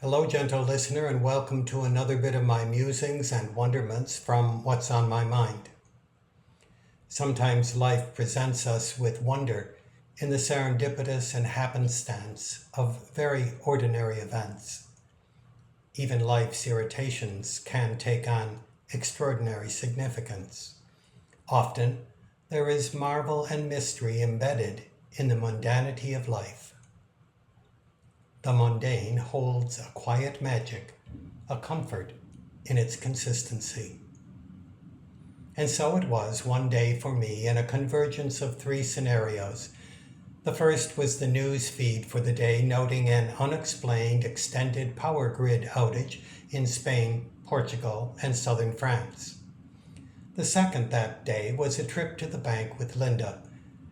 Hello, gentle listener, and welcome to another bit of my musings and wonderments from what's on my mind. Sometimes life presents us with wonder in the serendipitous and happenstance of very ordinary events. Even life's irritations can take on extraordinary significance. Often, there is marvel and mystery embedded in the mundanity of life. The mundane holds a quiet magic, a comfort in its consistency. And so it was one day for me in a convergence of three scenarios. The first was the news feed for the day noting an unexplained extended power grid outage in Spain, Portugal, and southern France. The second that day was a trip to the bank with Linda,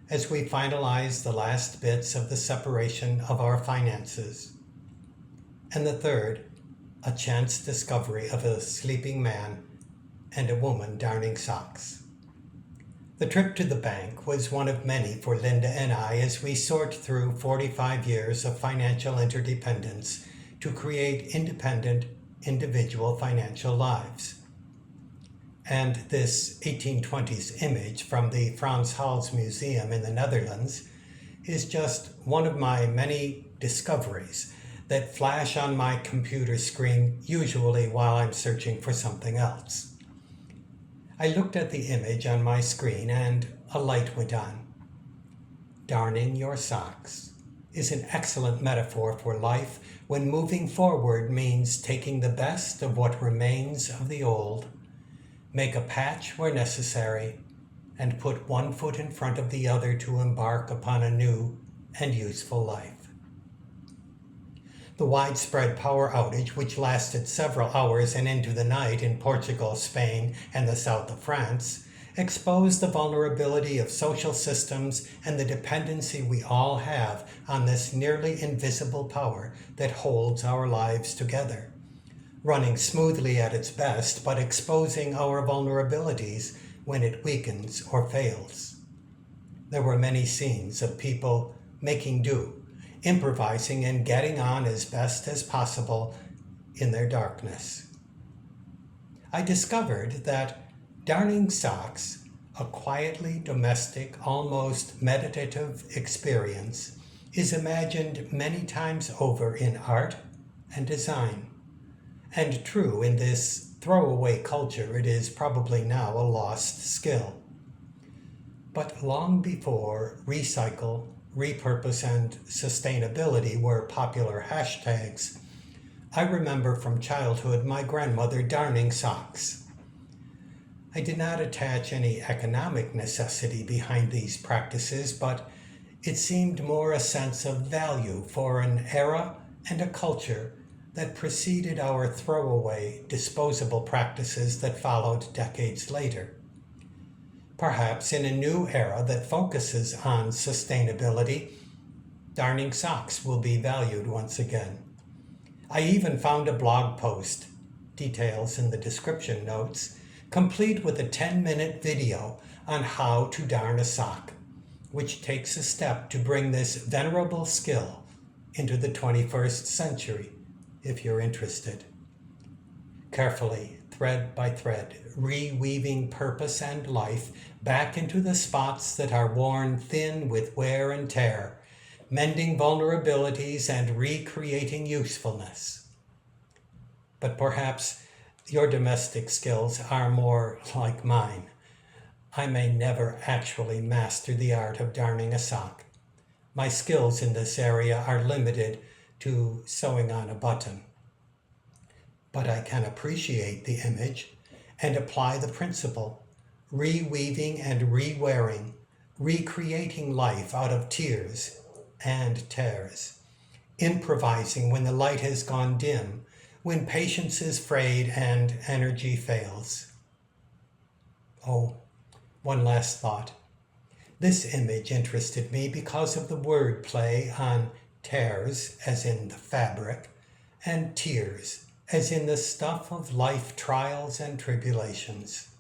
as we finalized the last bits of the separation of our finances. And the third, a chance discovery of a sleeping man and a woman darning socks. The trip to the bank was one of many for Linda and I as we sort through 45 years of financial interdependence to create independent, individual financial lives. And this 1820s image from the Frans Hals Museum in the Netherlands is just one of my many discoveries that flash on my computer screen, usually while I'm searching for something else. I looked at the image on my screen and a light went on. Darning your socks is an excellent metaphor for life when moving forward means taking the best of what remains of the old, make a patch where necessary, and put one foot in front of the other to embark upon a new and useful life. The widespread power outage, which lasted several hours and into the night in Portugal, Spain, and the south of France, exposed the vulnerability of social systems and the dependency we all have on this nearly invisible power that holds our lives together, running smoothly at its best, but exposing our vulnerabilities when it weakens or fails. There were many scenes of people making do, improvising and getting on as best as possible in their darkness. I discovered that darning socks, a quietly domestic, almost meditative experience, is imagined many times over in art and design. And true, in this throwaway culture, it is probably now a lost skill. But long before recycle, repurpose, and sustainability were popular hashtags, I remember from childhood my grandmother darning socks. I did not attach any economic necessity behind these practices, but it seemed more a sense of value for an era and a culture that preceded our throwaway, disposable practices that followed decades later. Perhaps in a new era that focuses on sustainability, darning socks will be valued once again. I even found a blog post, details in the description notes, complete with a 10-minute video on how to darn a sock, which takes a step to bring this venerable skill into the 21st century, if you're interested. Carefully, thread by thread, reweaving purpose and life back into the spots that are worn thin with wear and tear, mending vulnerabilities and recreating usefulness. But perhaps your domestic skills are more like mine. I may never actually master the art of darning a sock. My skills in this area are limited to sewing on a button. But I can appreciate the image and apply the principle, reweaving and rewearing, recreating life out of tears and tears, improvising when the light has gone dim, when patience is frayed and energy fails. Oh, one last thought. This image interested me because of the word play on tears, as in the fabric, and tears, as in the stuff of life trials and tribulations.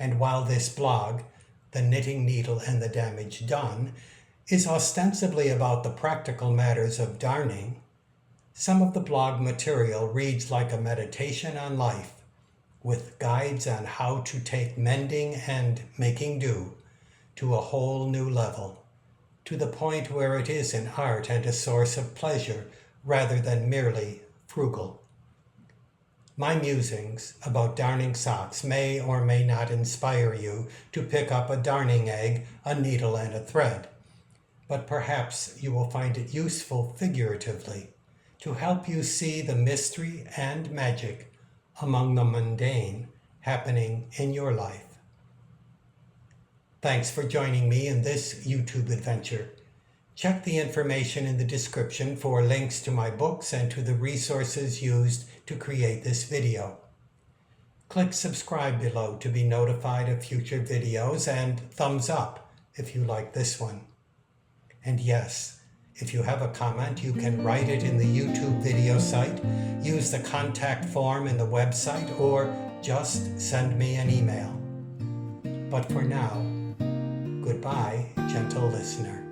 And while this blog, The Knitting Needle and the Damage Done, is ostensibly about the practical matters of darning, Some of the blog material reads like a meditation on life, with guides on how to take mending and making do to a whole new level, to the point where it is an art and a source of pleasure rather than merely frugal. My musings about darning socks may or may not inspire you to pick up a darning egg, a needle, and a thread, but perhaps you will find it useful figuratively to help you see the mystery and magic among the mundane happening in your life. Thanks for joining me in this YouTube adventure. Check the information in the description for links to my books and to the resources used to create this video. Click subscribe below to be notified of future videos, and thumbs up if you like this one. And yes, if you have a comment, you can write it in the YouTube video site, use the contact form in the website, or just send me an email. But for now, goodbye, gentle listener.